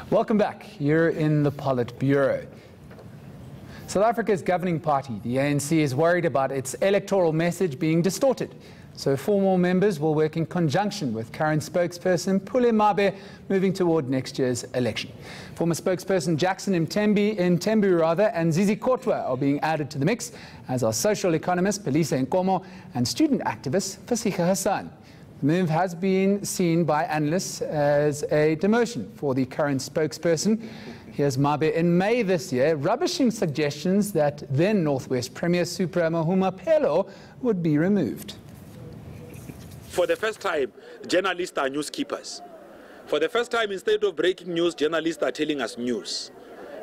Welcome back. You're in the PolitBureau. South Africa's governing party, the ANC, is worried about its electoral message being distorted. So 4 more members will work in conjunction with current spokesperson Mthembu moving toward next year's election. Former spokesperson Jackson Mthembu and Zizi Kotwa are being added to the mix, as are social economist Pelisa Nkomo and student activist Fasika Hassan. The move has been seen by analysts as a demotion for the current spokesperson. Here's Mabe in May this year, rubbishing suggestions that then Northwest Premier Mthembu would be removed. For the first time, journalists are news keepers. For the first time, instead of breaking news, journalists are telling us news.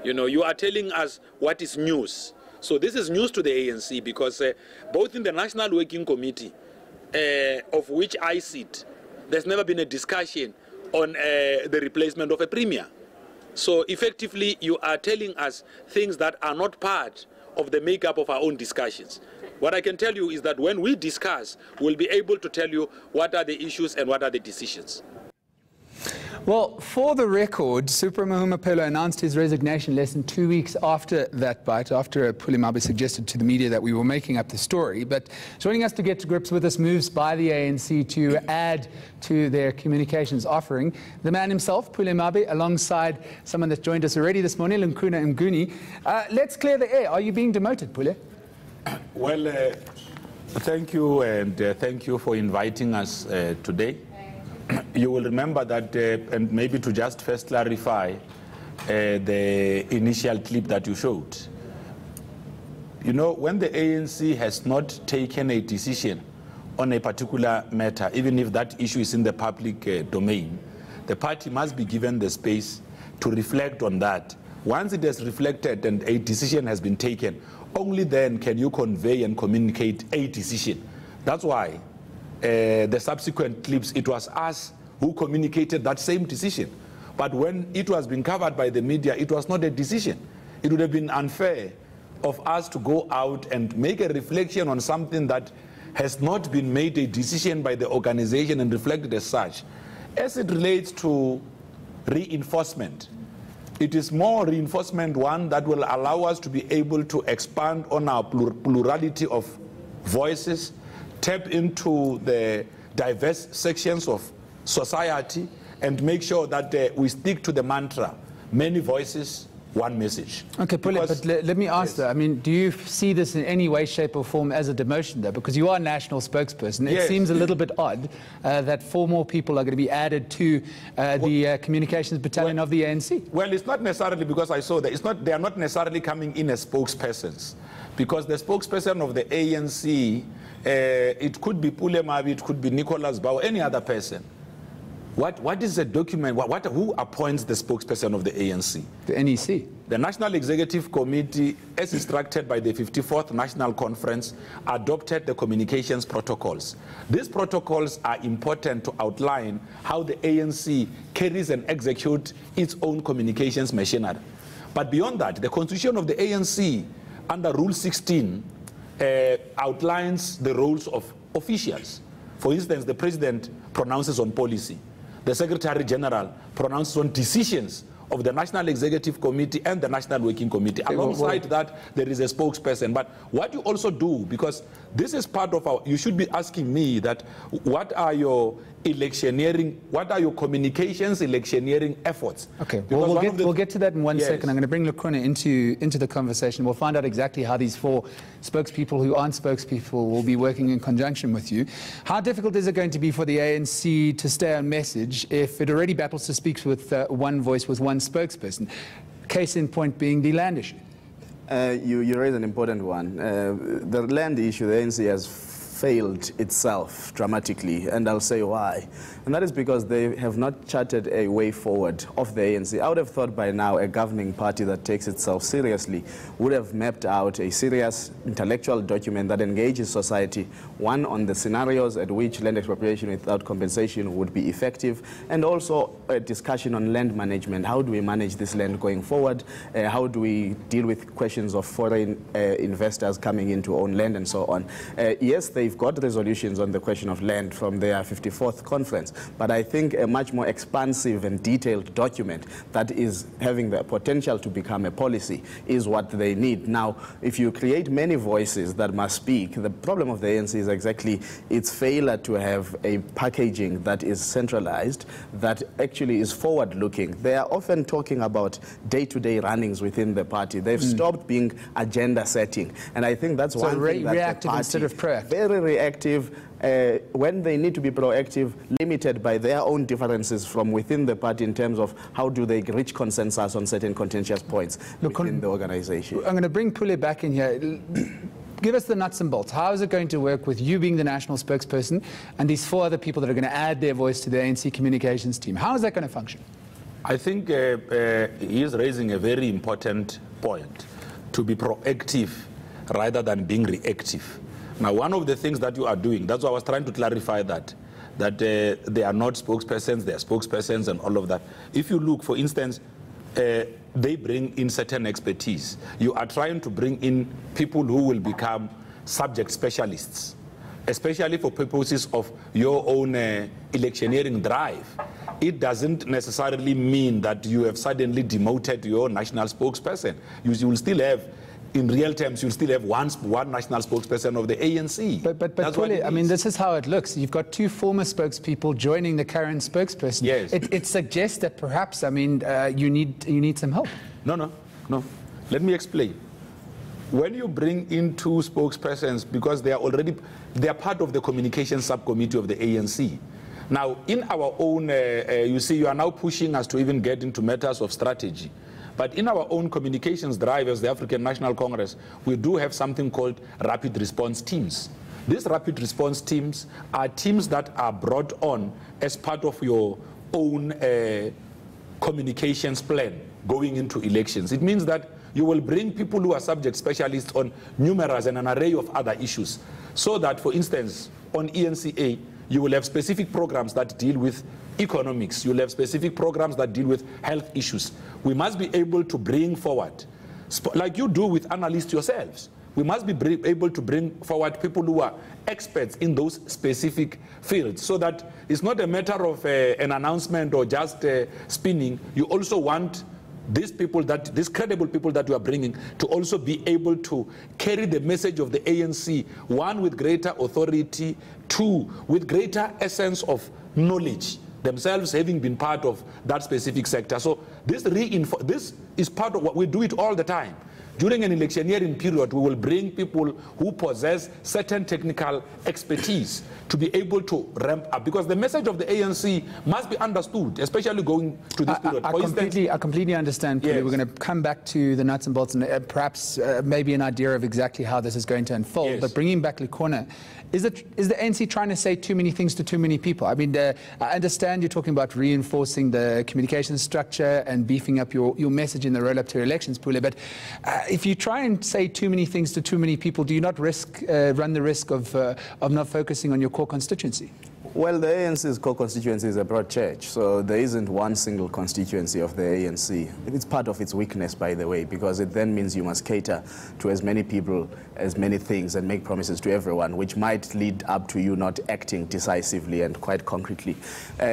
You are telling us what is news. So this is news to the ANC because both in the National Working Committee, of which I sit, there's never been a discussion on the replacement of a premier. So effectively, you are telling us things that are not part of the makeup of our own discussions. What I can tell you is that when we discuss, we'll be able to tell you what are the issues and what are the decisions. Well, for the record, Mthembu announced his resignation less than 2 weeks after that bite, after Mthembu suggested to the media that we were making up the story. But joining us to get to grips with this moves by the ANC to add to their communications offering, the man himself, Mthembu, alongside someone that joined us already this morning, Lunkuna Mnguni. Let's clear the air. Are you being demoted, Pule? Well, thank you, and thank you for inviting us today. You will remember that, and maybe to just first clarify the initial clip that you showed. When the ANC has not taken a decision on a particular matter, even if that issue is in the public domain, the party must be given the space to reflect on that. Once it has reflected and a decision has been taken, only then can you convey and communicate a decision. That's why the subsequent clips, it was us who communicated that same decision. But when it was being covered by the media, it was not a decision. It would have been unfair of us to go out and make a reflection on something that has not been made a decision by the organization and reflected as such. As it relates to reinforcement, it is more reinforcement one that will allow us to be able to expand on our plurality of voices, tap into the diverse sections of society, and make sure that we stick to the mantra, many voices, one message. Okay, Pule, but let me ask though, do you see this in any way, shape or form as a demotion though? Because you are national spokesperson. It seems a little bit odd that 4 more people are going to be added to the communications battalion of the ANC. Well, it's not necessarily because I saw that. They are not necessarily coming in as spokespersons. Because the spokesperson of the ANC, it could be Mthembu, it could be Nicholas Bau, any other person. What is the document? Who appoints the spokesperson of the ANC? The NEC. The National Executive Committee, as instructed by the 54th National Conference, adopted the communications protocols. These protocols are important to outline how the ANC carries and executes its own communications machinery. But beyond that, the constitution of the ANC, under Rule 16, outlines the roles of officials. For instance, the President pronounces on policy. The Secretary General pronounces on decisions of the National Executive Committee and the National Working Committee. Alongside that, there is a spokesperson. But what you also do, because this is part of our, you should be asking me that what are your electioneering, what are your communications electioneering efforts? Okay, well, we'll get to that in one second. I'm going to bring Lukhona into the conversation. We'll find out exactly how these 4 spokespeople who aren't spokespeople will be working in conjunction with you. How difficult is it going to be for the ANC to stay on message if it already battles to speak with one voice, with one spokesperson? Case in point being the land issue. You raise an important one. The land issue, the ANC has failed itself dramatically, and I'll say why. And that is because they have not charted a way forward of the ANC. I would have thought by now a governing party that takes itself seriously would have mapped out a serious intellectual document that engages society, one on the scenarios at which land expropriation without compensation would be effective, and also a discussion on land management. How do we manage this land going forward? How do we deal with questions of foreign investors coming in to own land and so on? Yes, they they've got resolutions on the question of land from their 54th conference, but I think a much more expansive and detailed document that is having the potential to become a policy is what they need. Now, if you create many voices that must speak, the problem of the ANC is exactly its failure to have a packaging that is centralized, that actually is forward-looking. They are often talking about day-to-day runnings within the party. They've stopped being agenda setting, and I think that's one thing that reactive the party, instead of proactive. Very reactive. When they need to be proactive, limited by their own differences from within the party in terms of how do they reach consensus on certain contentious points within the organization. I'm going to bring Pule back in here. Give us the nuts and bolts. How is it going to work with you being the national spokesperson and these 4 other people that are going to add their voice to the ANC communications team? How is that going to function? I think he is raising a very important point, to be proactive rather than being reactive. Now, one of the things that you are doing, that's why I was trying to clarify that they are not spokespersons, they are spokespersons and all of that. If you look, for instance, they bring in certain expertise. You are trying to bring in people who will become subject specialists, especially for purposes of your own electioneering drive. It doesn't necessarily mean that you have suddenly demoted your national spokesperson. You will still have, in real terms, you'll still have one national spokesperson of the ANC. But Pule, I mean, this is how it looks. You've got 2 former spokespeople joining the current spokesperson. Yes. It suggests that perhaps, I mean, you need some help. No. Let me explain. When you bring in 2 spokespersons, because they are part of the communication subcommittee of the ANC. Now, in our own, you see, you are now pushing us to even get into matters of strategy. But in our own communications drive as the African National Congress, we do have something called rapid response teams. These rapid response teams are teams that are brought on as part of your own communications plan going into elections. It means that you will bring people who are subject specialists on numerous and an array of other issues. So that, for instance, on ENCA, you will have specific programs that deal with economics. You'll have specific programs that deal with health issues. We must be able to bring forward, like you do with analysts yourselves, we must be able to bring forward people who are experts in those specific fields, so that it's not a matter of an announcement or just spinning. You also want these people, these credible people that you are bringing, to also be able to carry the message of the ANC, 1, with greater authority, 2, with greater essence of knowledge, themselves having been part of that specific sector. So this is part of what we do it all the time. During an electioneering period, we will bring people who possess certain technical expertise to be able to ramp up, because the message of the ANC must be understood, especially going to this period. I completely understand, Pule. Yes. We're going to come back to the nuts and bolts and perhaps maybe an idea of exactly how this is going to unfold. Yes. But bringing back Likona, is the ANC trying to say too many things to too many people? I mean, I understand you're talking about reinforcing the communication structure and beefing up your message in the roll-up to elections, Pule, but if you try and say too many things to too many people, do you not run the risk of not focusing on your core constituency? Well, the ANC's core constituency is a broad church, so there isn't one single constituency of the ANC. It's part of its weakness, by the way, because it then means you must cater to as many people, as many things, and make promises to everyone, which might lead up to you not acting decisively and quite concretely.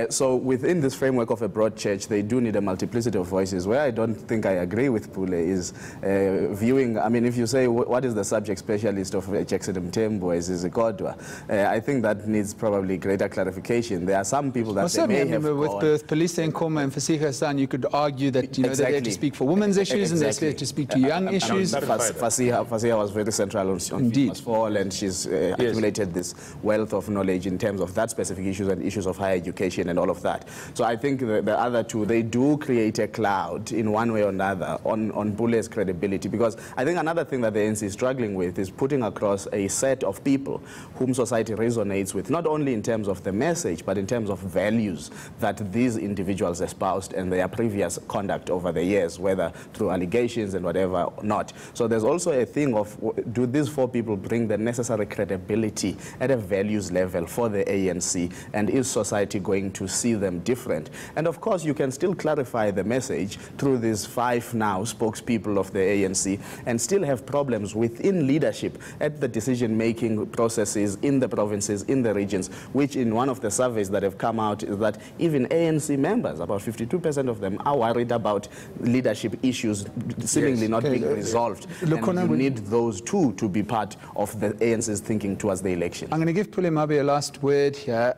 So within this framework of a broad church, they do need a multiplicity of voices. Where I don't think I agree with Pule is viewing, I mean, if you say, what is the subject specialist of Jackson Mthembu as is Kodwa, I think that needs probably greater clarification. There are some people that they may have with both Police Nkoma and Fasiha Hassan, you could argue that they're there to speak for women's issues and they're there to speak to young issues. Fasiha was very central on Females Fall, and she's accumulated this wealth of knowledge in terms of that specific issues and issues of higher education and all of that. So I think the other two, they do create a cloud in one way or another on Pule's credibility, because I think another thing that the ANC is struggling with is putting across a set of people whom society resonates with, not only in terms of of the message, but in terms of values that these individuals espoused and their previous conduct over the years, whether through allegations and whatever or not. So there's also a thing of, do these four people bring the necessary credibility at a values level for the ANC, and is society going to see them different? And of course, you can still clarify the message through these 5 now spokespeople of the ANC and still have problems within leadership at the decision-making processes in the provinces, in the regions, which in one of the surveys that have come out is that even ANC members, about 52% of them, are worried about leadership issues seemingly not being resolved. And you need those two to be part of the ANC's thinking towards the election. I'm going to give Mthembu a last word here.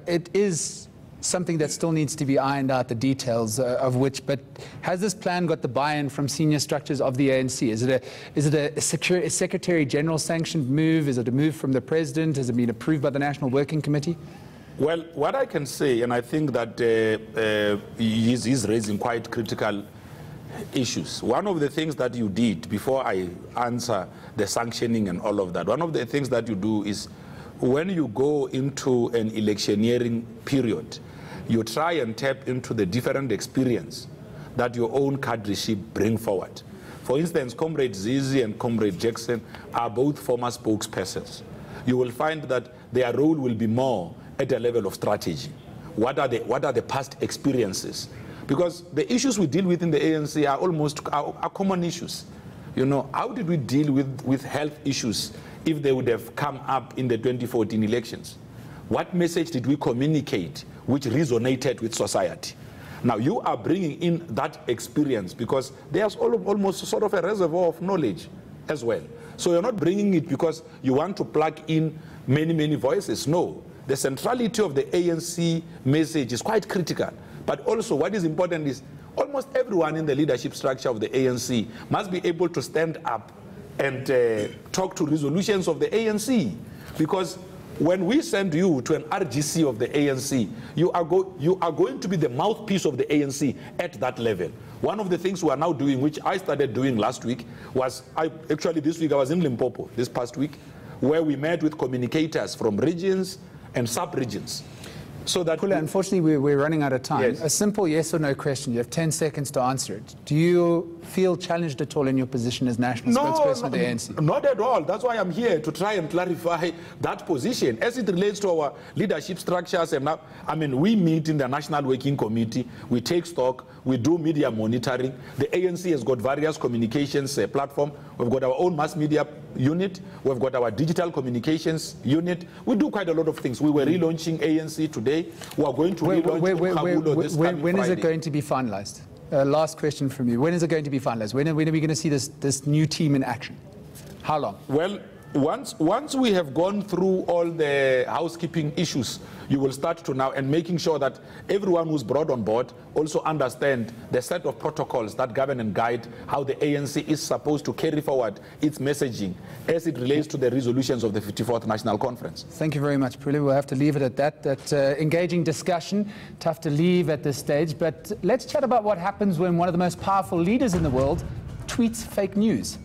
It is something that still needs to be ironed out, the details of which, but has this plan got the buy-in from senior structures of the ANC? Is it a Secretary General sanctioned move? Is it a move from the President? Has it been approved by the National Working Committee? Well, what I can say, and I think that he's raising quite critical issues. One of the things that you did, before I answer the sanctioning and all of that, one of the things that you do is when you go into an electioneering period, you try and tap into the different experience that your own cadreship bring forward. For instance, Comrade Zizi and Comrade Jackson are both former spokespersons. You will find that their role will be more at a level of strategy. What are the past experiences? Because the issues we deal with in the ANC are almost are common issues. You know, how did we deal with health issues if they would have come up in the 2014 elections? What message did we communicate which resonated with society? Now, you are bringing in that experience because there's almost sort of a reservoir of knowledge as well. So you're not bringing it because you want to plug in many voices. No, the centrality of the ANC message is quite critical. But also what is important is almost everyone in the leadership structure of the ANC must be able to stand up and talk to resolutions of the ANC. Because when we send you to an RGC of the ANC, you are going to be the mouthpiece of the ANC at that level. One of the things we are now doing, which I started doing last week, was, actually this week I was in Limpopo, this past week, where we met with communicators from regions and sub-regions. So that unfortunately, we're running out of time. Yes. A simple yes or no question. You have 10 seconds to answer it. Do you feel challenged at all in your position as national spokesperson of the ANC? Not at all. That's why I'm here, to try and clarify that position. As it relates to our leadership structures, and I mean, we meet in the National Working Committee, we take stock, we do media monitoring. The ANC has got various communications platform. We've got our own mass media unit. We've got our digital communications unit. We do quite a lot of things. We were relaunching ANC today. We are going to relaunch this coming When is Friday. it going to be finalized? Last question from you. When is it going to be finalized? When are we going to see this new team in action? How long? Well, once we have gone through all the housekeeping issues, you will start to now, and making sure that everyone who's brought on board also understand the set of protocols that govern and guide how the ANC is supposed to carry forward its messaging as it relates to the resolutions of the 54th National Conference. Thank you very much, Puli. We'll have to leave it at that. That engaging discussion, tough to leave at this stage, but let's chat about what happens when one of the most powerful leaders in the world tweets fake news.